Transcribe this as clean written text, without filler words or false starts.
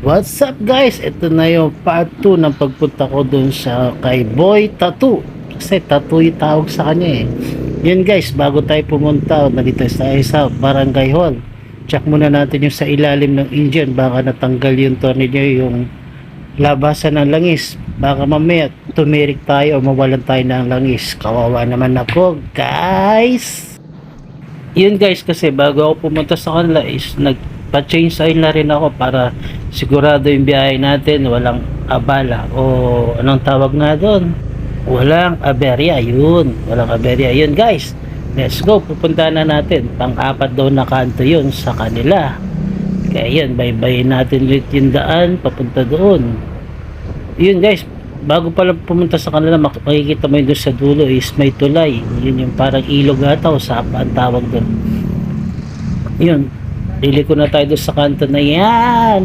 What's up guys? Ito na yung part 2 ng pagpunta ko dun sa kay Boy Tattoo. Kasi tattoo yung tawag sa kanya eh. Yun guys, bago tayo pumunta, nandito tayo sa Barangay Hall. Check muna natin yung sa ilalim ng engine. Baka natanggal yung tornilyo, yung labasan ng langis. Baka mamaya tumirik tayo o mawalan tayo ng langis. Kawawa naman ako guys. Yun guys, kasi bago ako pumunta sa kanila is nagpa-change oil na rin ako para sigurado yung biyahe natin walang abala o anong tawag nga doon, walang aberya. Walang aberya yun guys. Let's go, pupunta na natin. Pang-apat daw na kanto yun sa kanila, kaya yun, baybayin natin ulit yung daan papunta doon. Yun guys, bago pala pumunta sa kanila, makikita mo yun doon sa dulo is may tulay. Yun yung parang ilog ata o sapa ang tawag doon. Yun, liliko na tayo doon sa kanto na yan.